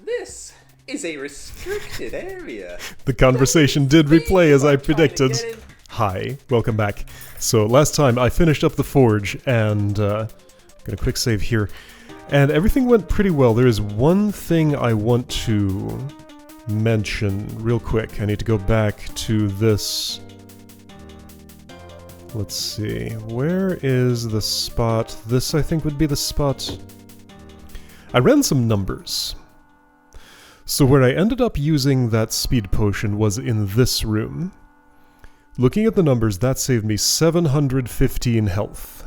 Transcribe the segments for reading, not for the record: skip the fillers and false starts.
This is a restricted area. The conversation did replay as I predicted. Hi, welcome back. So last time I finished up the forge and got a quick save here, and everything went pretty well. There is one thing I want to mention real quick. I need to go back to this. Let's see, where is the spot? This I think would be the spot. I ran some numbers. So where I ended up using that speed potion was in this room. Looking at the numbers, that saved me 715 health.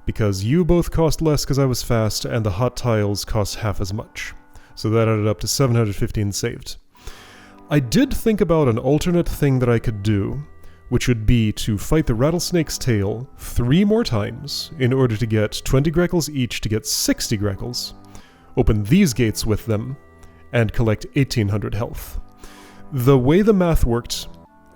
Because you both cost less because I was fast, and the hot tiles cost half as much. So that added up to 715 saved. I did think about an alternate thing that I could do, which would be to fight the rattlesnake's tail 3 more times in order to get 20 greckles each to get 60 greckles, open these gates with them, and collect 1800 health. The way the math worked,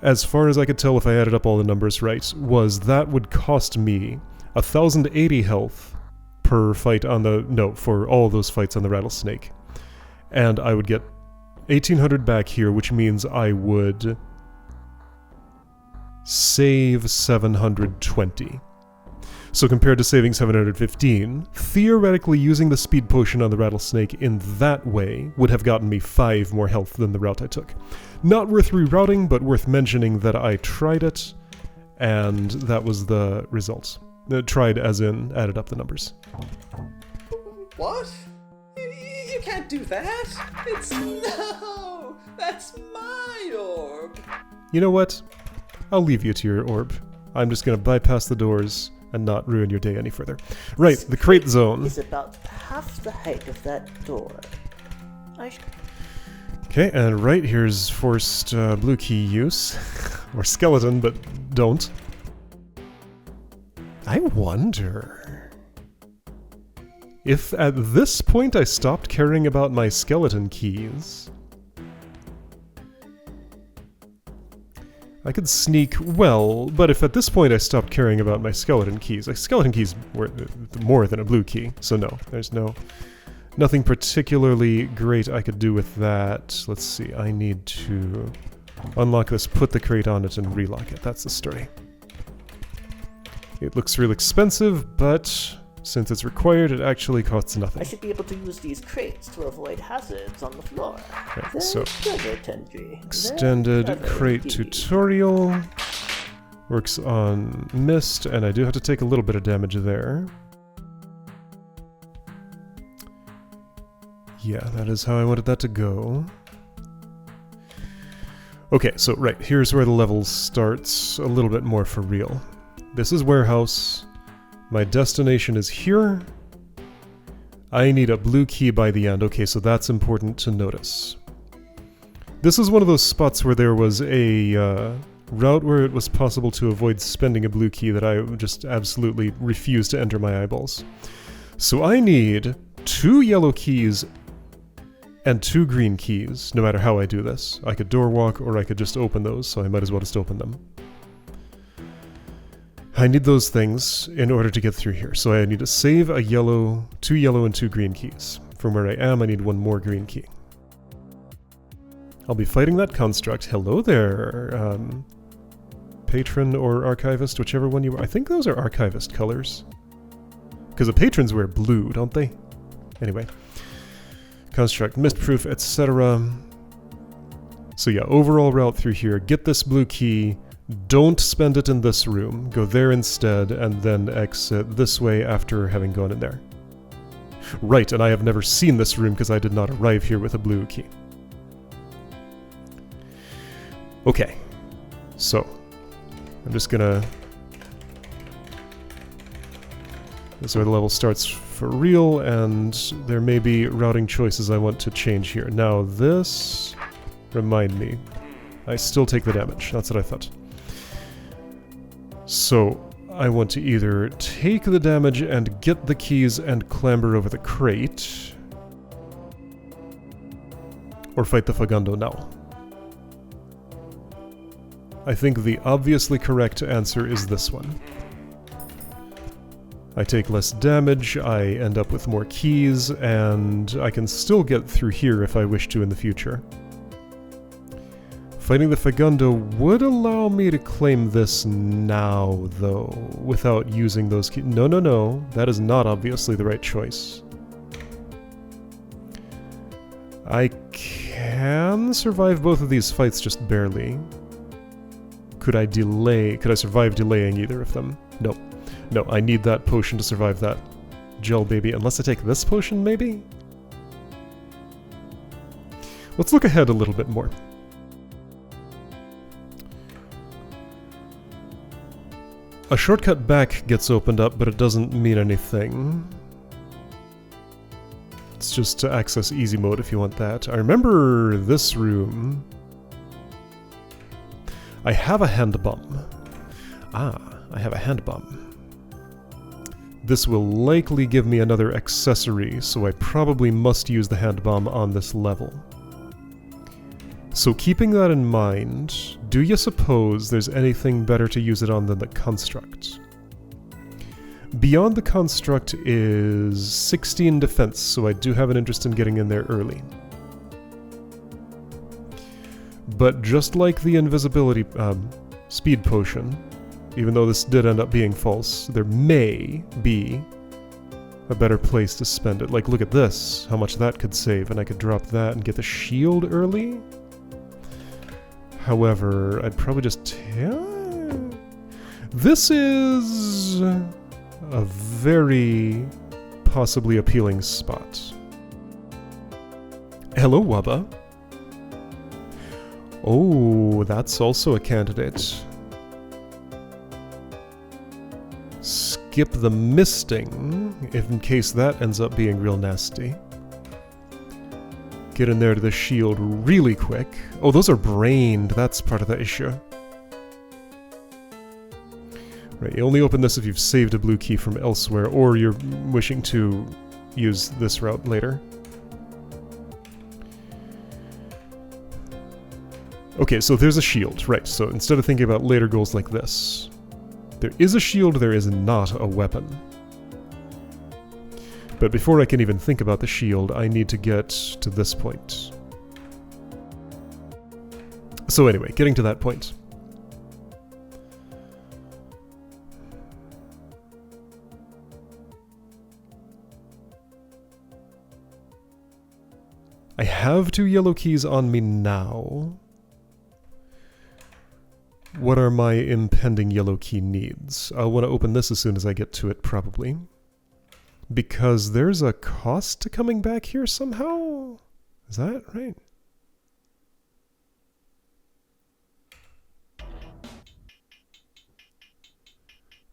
as far as I could tell if I added up all the numbers right, was that would cost me 1080 health per fight on the... no, for all those fights on the rattlesnake. And I would get 1800 back here, which means I would save 720. So compared to saving 715, theoretically using the speed potion on the rattlesnake in that way would have gotten me 5 more health than the route I took. Not worth rerouting, but worth mentioning that I tried it, and that was the result. Tried as in added up the numbers. What? You can't do that! It's... no! That's my orb! You know what? I'll leave you to your orb. I'm just gonna bypass the doors and not ruin your day any further. Right, the crate zone. Is about half the height of that door. Okay, and right here's forced blue key use. Or skeleton, but don't. I wonder if at this point I stopped caring about my skeleton keys. I could sneak well, but if at this point I stopped caring about my skeleton keys, like skeleton keys were more than a blue key, so no, there's nothing particularly great I could do with that. Let's see, I need to unlock this, put the crate on it, and relock it. That's the story. It looks real expensive, but since it's required, it actually costs nothing. I should be able to use these crates to avoid hazards on the floor. Right, so Tendry. extended crate tutorial works on mist, and I do have to take a little bit of damage there. Yeah, that is how I wanted that to go. Okay, so right, here's where the level starts a little bit more for real. This is warehouse. My destination is here. I need a blue key by the end. Okay, so that's important to notice. This is one of those spots where there was a route where it was possible to avoid spending a blue key that I just absolutely refused to enter my eyeballs. So I need 2 yellow keys and 2 green keys, no matter how I do this. I could door walk or I could just open those, so I might as well just open them. I need those things in order to get through here. So I need to save a yellow, 2 yellow and 2 green keys. From where I am, I need 1 more green key. I'll be fighting that construct. Hello there, patron or archivist, whichever one you are. I think those are archivist colors. Because the patrons wear blue, don't they? Anyway. Construct, mistproof, etc. So yeah, overall route through here. Get this blue key. Don't spend it in this room. Go there instead, and then exit this way after having gone in there. Right, and I have never seen this room because I did not arrive here with a blue key. Okay, so I'm just gonna... This is where the level starts for real, and there may be routing choices I want to change here. Now this... Remind me. I still take the damage. That's what I thought. So, I want to either take the damage and get the keys and clamber over the crate, or fight the Fagundo now. I think the obviously correct answer is this one. I take less damage, I end up with more keys, and I can still get through here if I wish to in the future. Fighting the Fagundo would allow me to claim this now, though, without using those keys. No, no, no, that is not obviously the right choice. I can survive both of these fights just barely. Could I survive delaying either of them? No. No, I need that potion to survive that gel baby, unless I take this potion, maybe? Let's look ahead a little bit more. A shortcut back gets opened up, but it doesn't mean anything. It's just to access easy mode if you want that. I remember this room. I have a hand bomb. Ah, I have a hand bomb. This will likely give me another accessory, so I probably must use the hand bomb on this level. So keeping that in mind, do you suppose there's anything better to use it on than the construct? Beyond the construct is 16 defense, so I do have an interest in getting in there early. But just like the invisibility speed potion, even though this did end up being false, there may be a better place to spend it. Like, look at this, how much that could save, and I could drop that and get the shield early? However, I'd probably just... This is a very possibly appealing spot. Hello, Wubba. Oh, that's also a candidate. Skip the misting, if in case that ends up being real nasty. Get in there to the shield really quick. Oh, those are brained. That's part of the issue. Right, you only open this if you've saved a blue key from elsewhere, or you're wishing to use this route later. Okay, so there's a shield, right, so instead of thinking about later goals like this, there is a shield, there is not a weapon. But before I can even think about the shield, I need to get to this point. So anyway, getting to that point. I have 2 yellow keys on me now. What are my impending yellow key needs? I'll want to open this as soon as I get to it, probably. Because there's a cost to coming back here somehow? Is that right?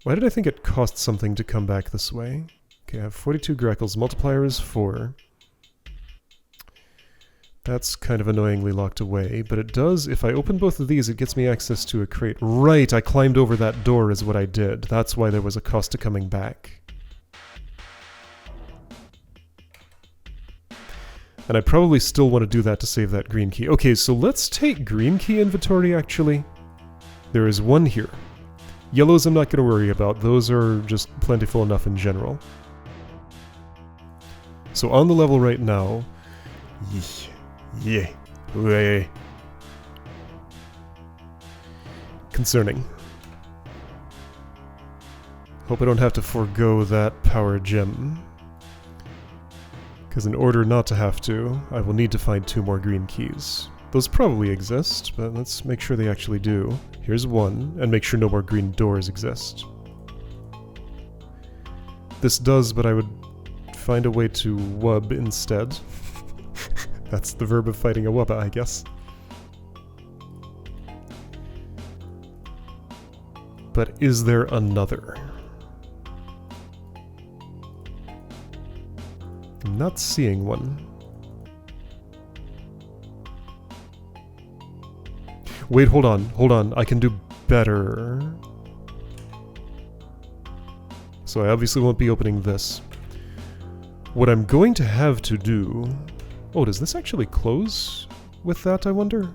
Why did I think it cost something to come back this way? Okay, I have 42 grackles. Multiplier is 4. That's kind of annoyingly locked away, but it does, if I open both of these, it gets me access to a crate. Right, I climbed over that door is what I did. That's why there was a cost to coming back. And I probably still want to do that to save that green key. Okay, so let's take green key inventory, actually. There is one here. Yellows I'm not going to worry about. Those are just plentiful enough in general. So on the level right now... Yeah. Way. Concerning. Hope I don't have to forego that power gem. Because in order not to have to, I will need to find 2 more green keys. Those probably exist, but let's make sure they actually do. Here's one, and make sure no more green doors exist. This does, but I would find a way to wub instead. That's the verb of fighting a wubba, I guess. But is there another? I'm not seeing one. Wait, hold on, I can do better. So I obviously won't be opening this. What I'm going to have to do... Oh, does this actually close with that, I wonder?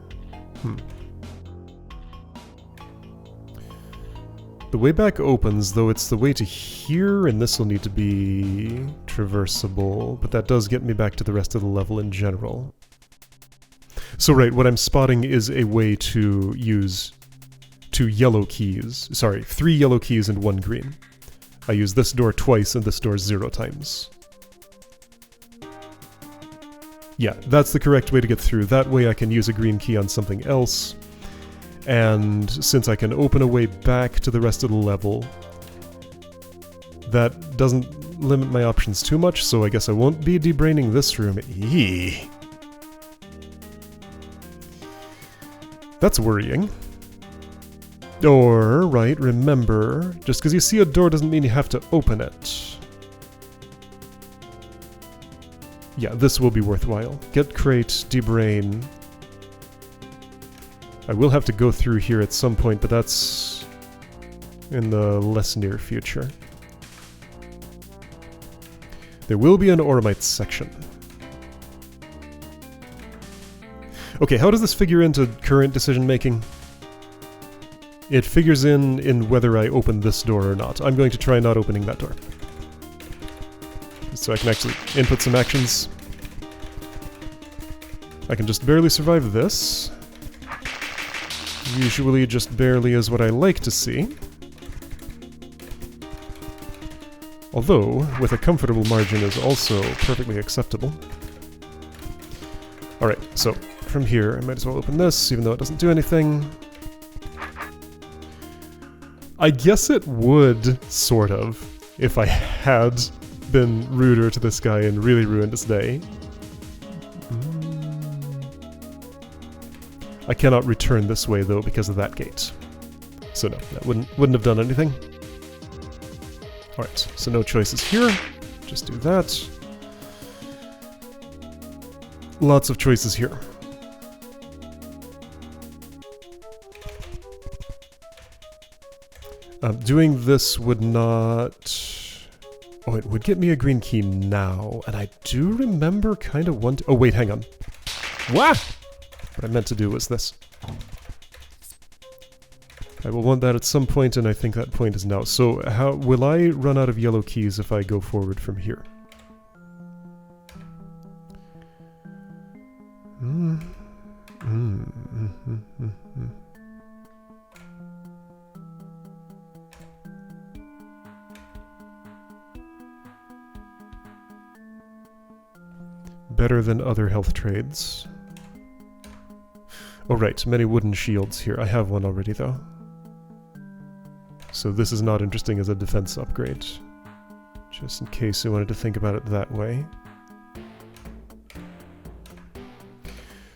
The The way back opens, though it's the way to here, and this will need to be traversable, but that does get me back to the rest of the level in general. So right, what I'm spotting is a way to use 3 yellow keys and 1 green. I use this door twice and this door 0 times. Yeah, that's the correct way to get through. That way I can use a green key on something else. And since I can open a way back to the rest of the level, that doesn't limit my options too much, so I guess I won't be debraining this room. Eee. That's worrying. Or, right, remember, just because you see a door doesn't mean you have to open it. Yeah, this will be worthwhile. Get crate, debrain. I will have to go through here at some point, but that's in the less near future. There will be an Oromite section. Okay, how does this figure into current decision making? It figures in whether I open this door or not. I'm going to try not opening that door, so I can actually input some actions. I can just barely survive this. Usually just barely is what I like to see. Although, with a comfortable margin is also perfectly acceptable. Alright, so from here I might as well open this, even though it doesn't do anything. I guess it would, sort of, if I had been ruder to this guy and really ruined his day. I cannot return this way, though, because of that gate. So no, that wouldn't have done anything. Alright, so no choices here. Just do that. Lots of choices here. Doing this would not... Oh, it would get me a green key now, and I do remember kind of want... Oh, wait, hang on. Wah! What I meant to do was this. I will want that at some point, and I think that point is now. So, how will I run out of yellow keys if I go forward from here? Better than other health trades. Oh right, many wooden shields here. I have one already though. So this is not interesting as a defense upgrade. Just in case you wanted to think about it that way.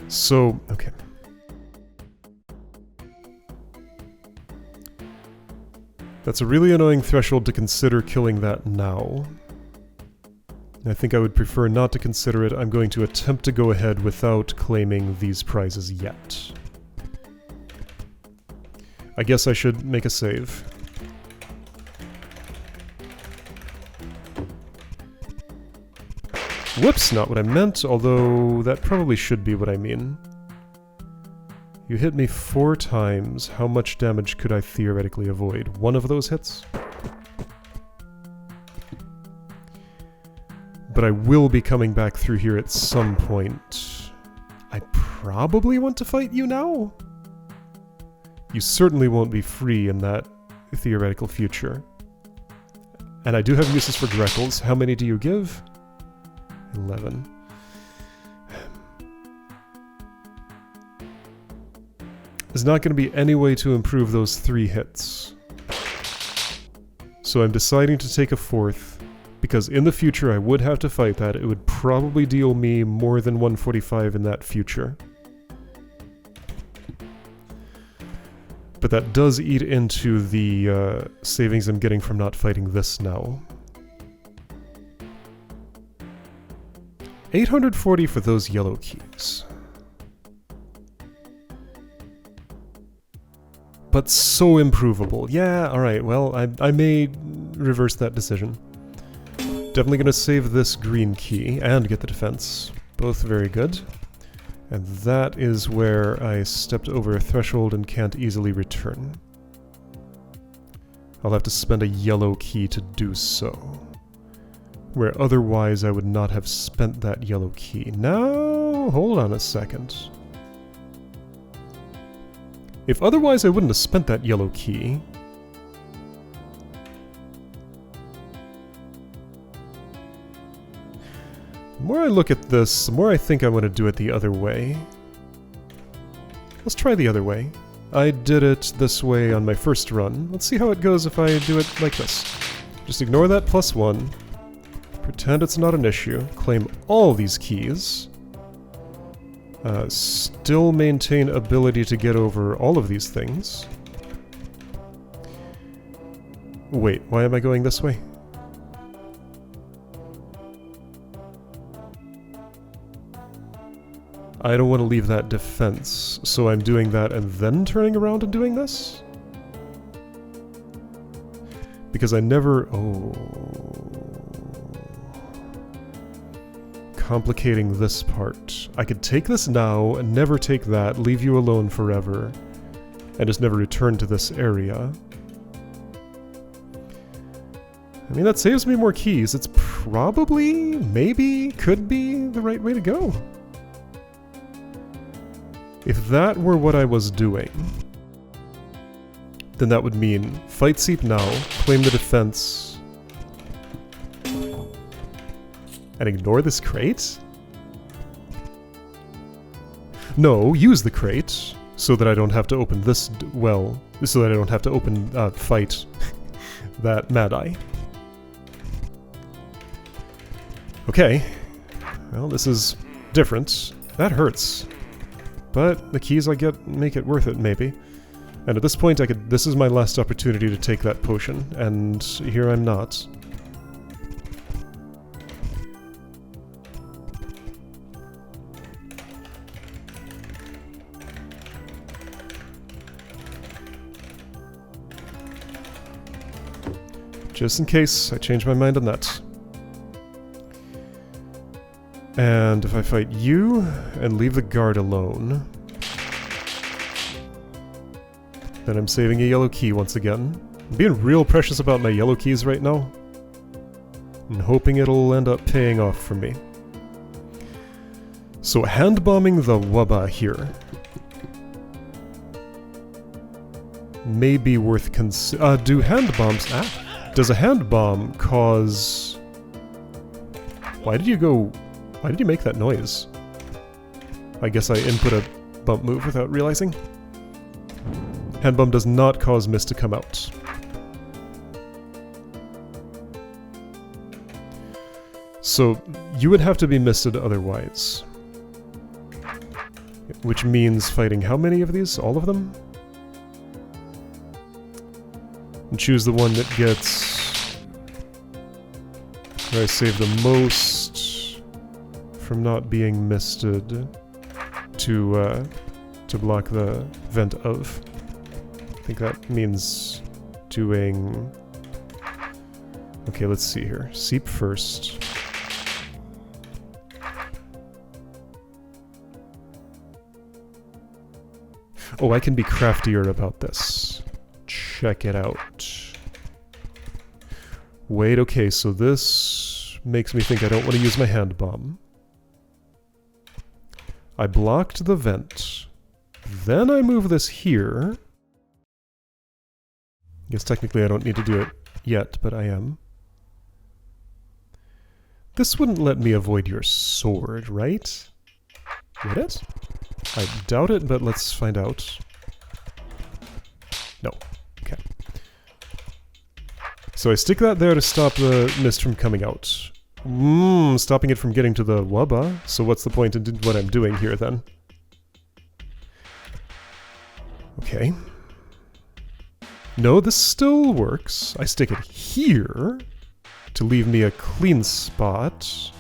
So, okay. That's a really annoying threshold to consider killing that now. I think I would prefer not to consider it. I'm going to attempt to go ahead without claiming these prizes yet. I guess I should make a save. Whoops, not what I meant, although that probably should be what I mean. You hit me 4 times. How much damage could I theoretically avoid? 1 of those hits? But I will be coming back through here at some point. I probably want to fight you now? You certainly won't be free in that theoretical future. And I do have uses for Greckles. How many do you give? 11. There's not going to be any way to improve those 3 hits. So I'm deciding to take a 4th. Because in the future I would have to fight that. It would probably deal me more than 145 in that future. But that does eat into the savings I'm getting from not fighting this now. 840 for those yellow keys. But so improvable. Yeah, alright, well, I may reverse that decision. Definitely going to save this green key and get the defense. Both very good. And that is where I stepped over a threshold and can't easily return. I'll have to spend a yellow key to do so. Where otherwise I would not have spent that yellow key. Now, hold on a second. If otherwise I wouldn't have spent that yellow key... The more I look at this, the more I think I want to do it the other way. Let's try the other way. I did it this way on my first run. Let's see how it goes if I do it like this. Just ignore that +1. Pretend it's not an issue. Claim all these keys. Still maintain ability to get over all of these things. Wait, why am I going this way? I don't want to leave that defense, so I'm doing that and then turning around and doing this? Because I never... Oh... Complicating this part. I could take this now, and never take that, leave you alone forever, and just never return to this area. I mean, that saves me more keys. It's probably, maybe, could be the right way to go. If that were what I was doing, then that would mean fight Seep now, claim the defense, and ignore this crate? No, use the crate, so that I don't have to open this, well, so that I don't have to open, fight that Mad Eye. Okay, well, this is different. That hurts. But the keys I get make it worth it, maybe. And at this point, this is my last opportunity to take that potion, and here I'm not. Just in case I change my mind on that. And if I fight you, and leave the guard alone, then I'm saving a yellow key once again. I'm being real precious about my yellow keys right now, and hoping it'll end up paying off for me. So hand-bombing the Wubba here may be worth do hand-bombs... Does a hand-bomb cause... Why did you make that noise? I guess I input a bump move without realizing. Handbomb does not cause mist to come out. So, you would have to be misted otherwise. Which means fighting how many of these? All of them? And choose the one that gets... where I save the most from not being misted to block the vent of. I think that means doing... Okay, let's see here. Seep first. Oh, I can be craftier about this. Check it out. Wait, okay, so this makes me think I don't want to use my hand bomb. I blocked the vent. Then I move this here. I guess technically I don't need to do it yet, but I am. This wouldn't let me avoid your sword, right? Would it? I doubt it, but let's find out. No. Okay. So I stick that there to stop the mist from coming out. Stopping it from getting to the Wubba. So what's the point in what I'm doing here, then? Okay. No, this still works. I stick it here to leave me a clean spot.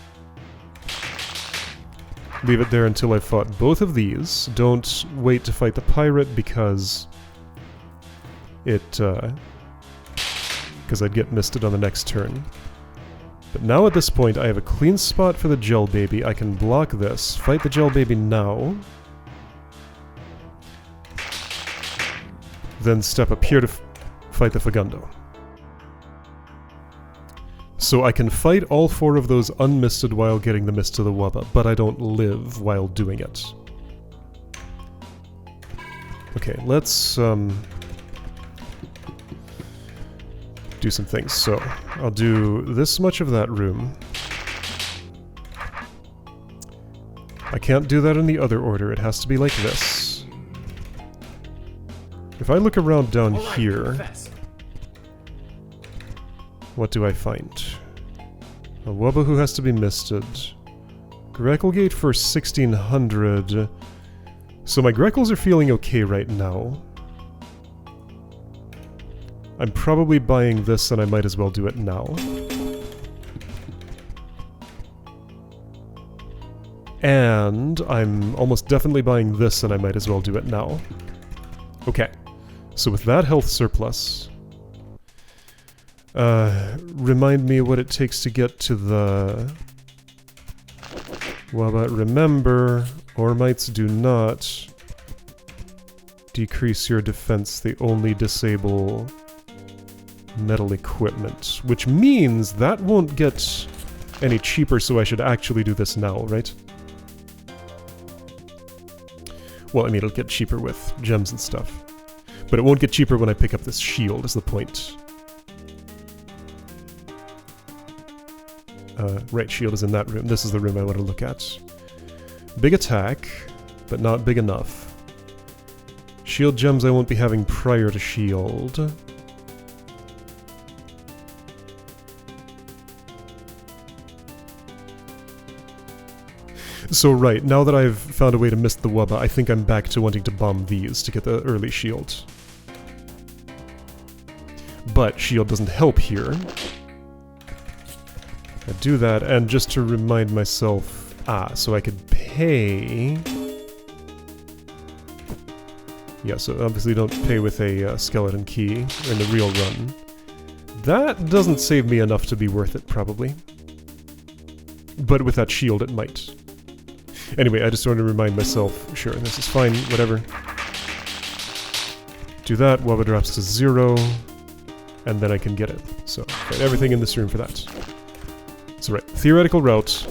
Leave it there until I've fought both of these. Don't wait to fight the pirate because because I'd get misted on the next turn. But now at this point I have a clean spot for the gel baby. I can block this, fight the gel baby now, then step up here to fight the Fagundo. So I can fight all 4 of those unmisted while getting the mist to the Wubba, but I don't live while doing it. Okay, let's do some things. So, I'll do this much of that room. I can't do that in the other order, it has to be like this. If I look around down here, Professor. what do I find? A Wubba who has to be misted. Greckle gate for 1600. So my Greckles are feeling okay right now. I'm probably buying this and I might as well do it now. And I'm almost definitely buying this and I might as well do it now. Okay. So with that health surplus... remind me what it takes to get to the... Wubba. Remember, Ormites do not decrease your defense, they only disable metal equipment. Which means that won't get any cheaper, so I should actually do this now, right? Well, I mean, it'll get cheaper with gems and stuff. But it won't get cheaper when I pick up this shield, is the point. Right, shield is in that room. This is the room I want to look at. Big attack, but not big enough. Shield gems I won't be having prior to shield. So right, now that I've found a way to miss the Wubba, I think I'm back to wanting to bomb these to get the early shield. But shield doesn't help here. I do that, and just to remind myself... so I could pay... Yeah, so obviously don't pay with a skeleton key in the real run. That doesn't save me enough to be worth it, probably. But with that shield, it might. Anyway, I just want to remind myself, sure, this is fine, whatever. Do that, Wubba drops to 0, and then I can get it. So, got everything in this room for that. So right, theoretical route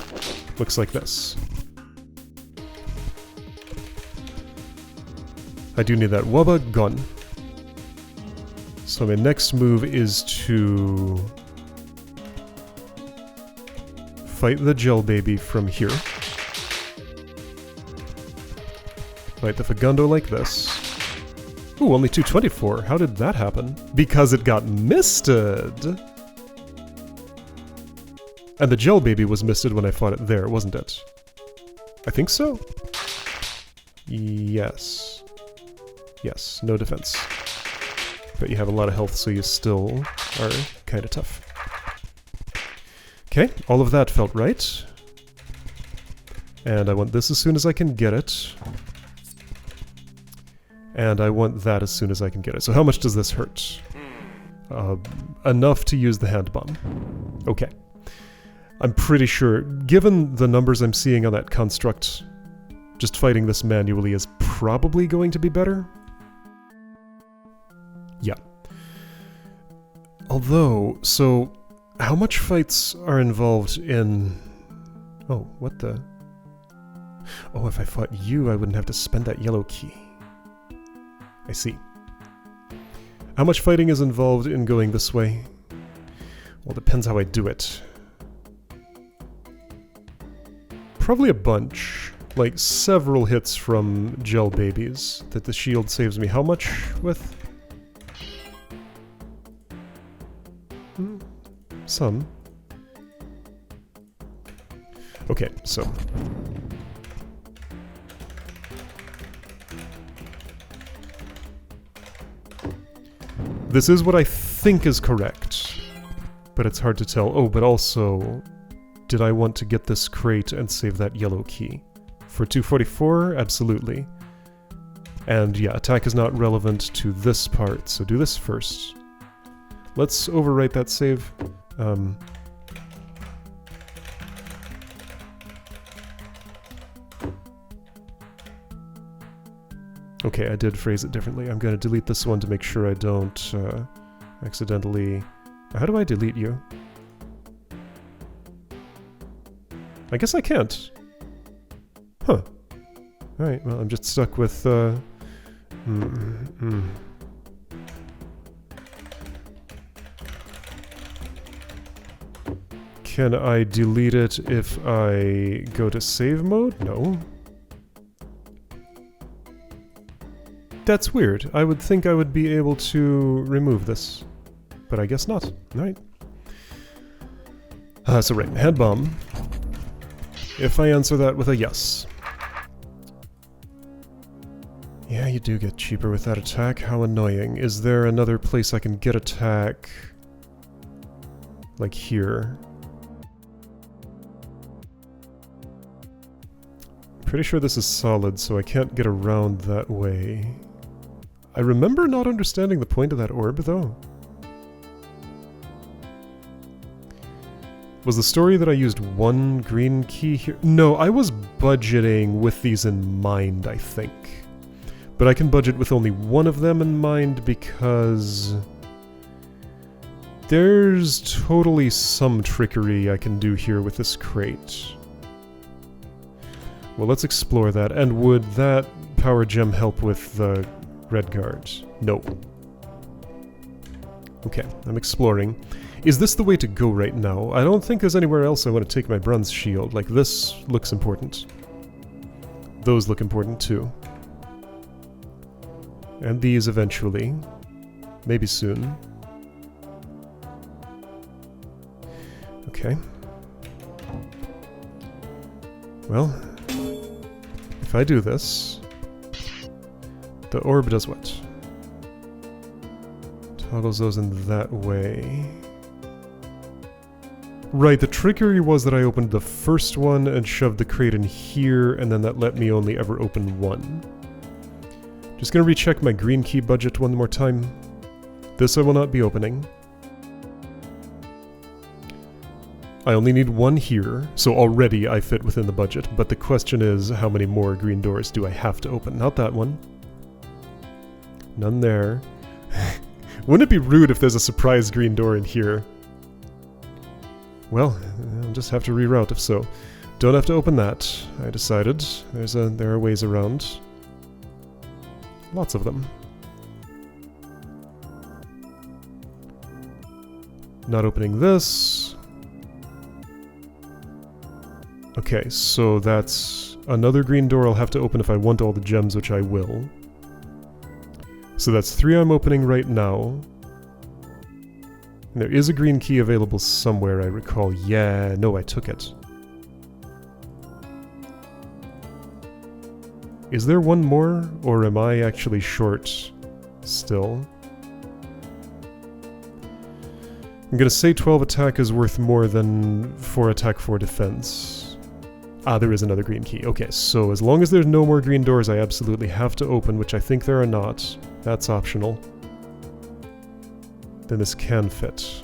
looks like this. I do need that Wubba gun. So my next move is to fight the gel baby from here. Fight the Fagundo like this. Ooh, only 224. How did that happen? Because it got misted! And the gel baby was misted when I fought it there, wasn't it? I think so. Yes. Yes, no defense. But you have a lot of health, so you still are kind of tough. Okay, all of that felt right. And I want this as soon as I can get it. And I want that as soon as I can get it. So how much does this hurt? Enough to use the hand bomb. Okay. I'm pretty sure, given the numbers I'm seeing on that construct, just fighting this manually is probably going to be better. Yeah. Although, so, how much fights are involved in... Oh, what the... Oh, if I fought you, I wouldn't have to spend that yellow key. I see. How much fighting is involved in going this way? Well, depends how I do it. Probably a bunch. Like, several hits from gel babies that the shield saves me how much with? Some. Okay, so... This is what I think is correct, but it's hard to tell. Oh, but also, did I want to get this crate and save that yellow key? For 244, absolutely. And yeah, attack is not relevant to this part, so do this first. Let's overwrite that save. Okay, I did phrase it differently. I'm going to delete this one to make sure I don't accidentally... How do I delete you? I guess I can't. Huh. Alright, well, I'm just stuck with, Can I delete it if I go to save mode? No. That's weird. I would think I would be able to remove this. But I guess not. Alright. So right, head bomb. If I answer that with a yes. Yeah, you do get cheaper with that attack. How annoying. Is there another place I can get attack? Like here. Pretty sure this is solid, so I can't get around that way. I remember not understanding the point of that orb, though. Was the story that I used one green key here? No, I was budgeting with these in mind, I think. But I can budget with only one of them in mind because there's totally some trickery I can do here with this crate. Well, let's explore that. And would that power gem help with the red guard? No. Okay, I'm exploring. Is this the way to go right now? I don't think there's anywhere else I want to take my bronze shield. Like, this looks important. Those look important, too. And these eventually. Maybe soon. Okay. Well, if I do this, the orb does what? Toggles those in that way. Right, the trickery was that I opened the first one and shoved the crate in here, and then that let me only ever open one. Just gonna recheck my green key budget one more time. This I will not be opening. I only need one here, so already I fit within the budget, but the question is, how many more green doors do I have to open? Not that one. None there. Wouldn't it be rude if there's a surprise green door in here? Well, I'll just have to reroute if so. Don't have to open that, I decided. There are ways around. Lots of them. Not opening this. Okay, so that's another green door I'll have to open if I want all the gems, which I will. So that's 3 I'm opening right now. And there is a green key available somewhere, I recall. Yeah, no, I took it. Is there one more, or am I actually short still? I'm gonna say 12 attack is worth more than 4 attack, 4 defense. Ah, there is another green key. Okay, so as long as there's no more green doors I absolutely have to open, which I think there are not. That's optional. Then this can fit.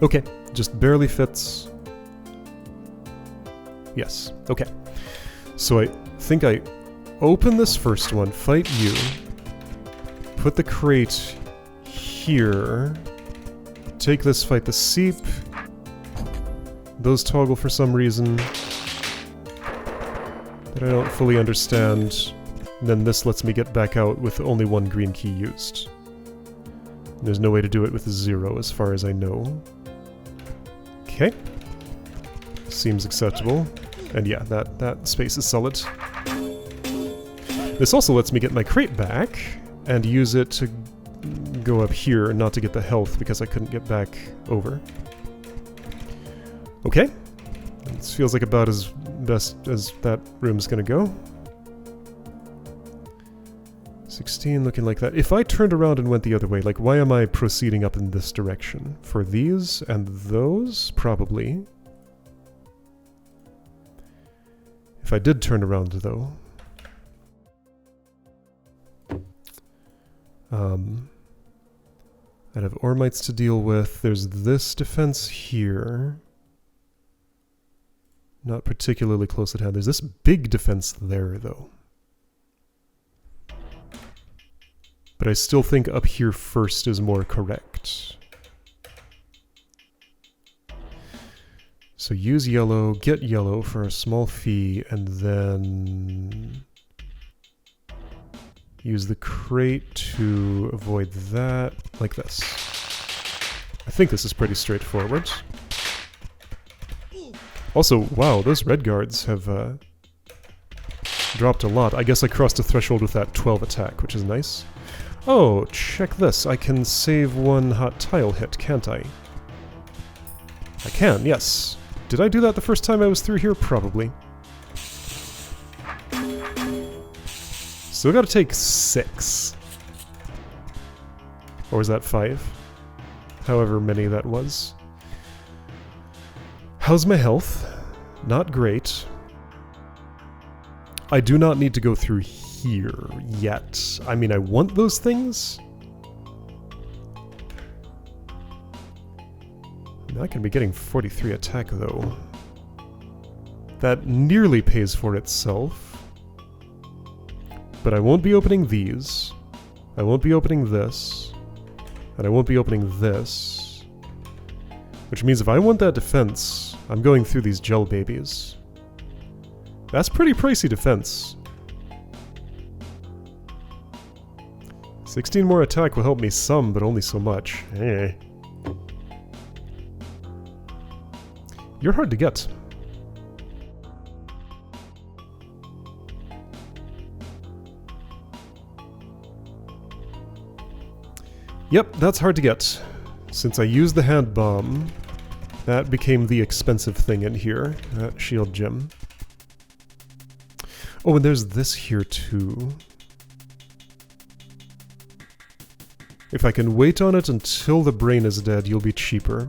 Okay, just barely fits. Yes, okay. So I think I open this first one, fight you, put the crate here, take this, fight the seep. Those toggle for some reason that I don't fully understand. And then this lets me get back out with only one green key used. There's no way to do it with 0 as far as I know. Okay. Seems acceptable. And yeah, that space is solid. This also lets me get my crate back and use it to go up here, not to get the health because I couldn't get back over. Okay. This feels like about as best as that room's gonna go. 16 looking like that. If I turned around and went the other way, like why am I proceeding up in this direction? For these and those? Probably. If I did turn around though. I'd have Ormites to deal with. There's this defense here. Not particularly close at hand. There's this big defense there though. But I still think up here first is more correct. So use yellow, get yellow for a small fee, and then use the crate to avoid that, like this. I think this is pretty straightforward. Also, wow, those red guards have dropped a lot. I guess I crossed a threshold with that 12 attack, which is nice. Oh, check this. I can save one hot tile hit, can't I? I can, yes. Did I do that the first time I was through here? Probably. Still gotta take 6. Or was that 5? However many that was. How's my health? Not great. I do not need to go through here yet. I mean, I want those things. I can be getting 43 attack, though. That nearly pays for itself. But I won't be opening these. I won't be opening this. And I won't be opening this. Which means if I want that defense, I'm going through these gel babies. That's pretty pricey defense. 16 more attack will help me some, but only so much. Eh. You're hard to get. Yep, that's hard to get. Since I used the hand bomb, that became the expensive thing in here. That shield gem. Oh, and there's this here too. If I can wait on it until the brain is dead, you'll be cheaper.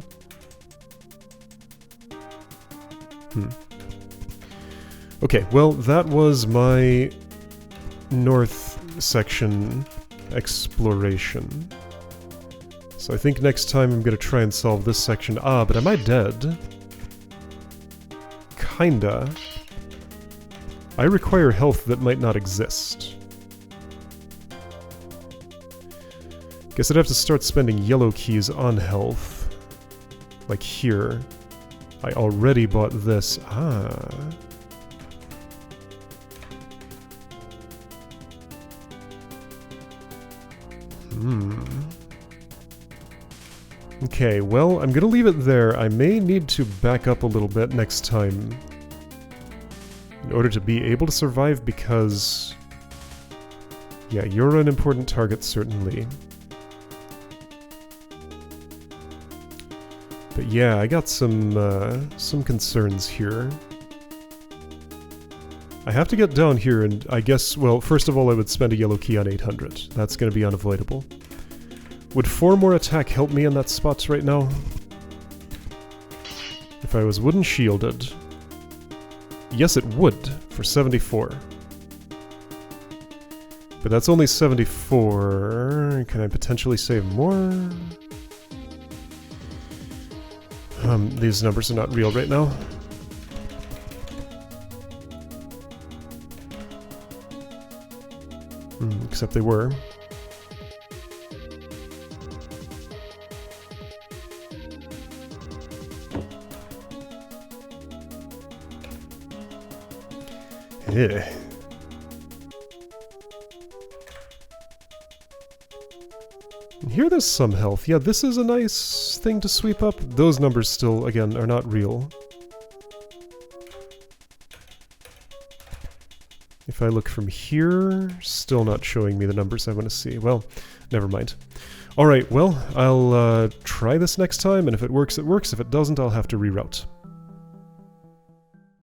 Okay, well, that was my north section exploration. So I think next time I'm gonna try and solve this section. Ah, but am I dead? Kinda. I require health that might not exist. Guess I'd have to start spending yellow keys on health. Like here. I already bought this. Ah. Okay, well, I'm gonna leave it there. I may need to back up a little bit next time in order to be able to survive because... yeah, you're an important target, certainly. But yeah, I got some concerns here. I have to get down here and I guess, well, first of all I would spend a yellow key on 800. That's gonna be unavoidable. Would 4 more attack help me in that spot right now? If I was wooden shielded. Yes, it would, for 74. But that's only 74. Can I potentially save more? These numbers are not real right now. Except they were. Yeah. Here there's some health. Yeah, this is a nice thing to sweep up. Those numbers still, again, are not real. If I look from here, still not showing me the numbers I want to see. Well, never mind. Alright, well, I'll try this next time, and if it works, it works. If it doesn't, I'll have to reroute.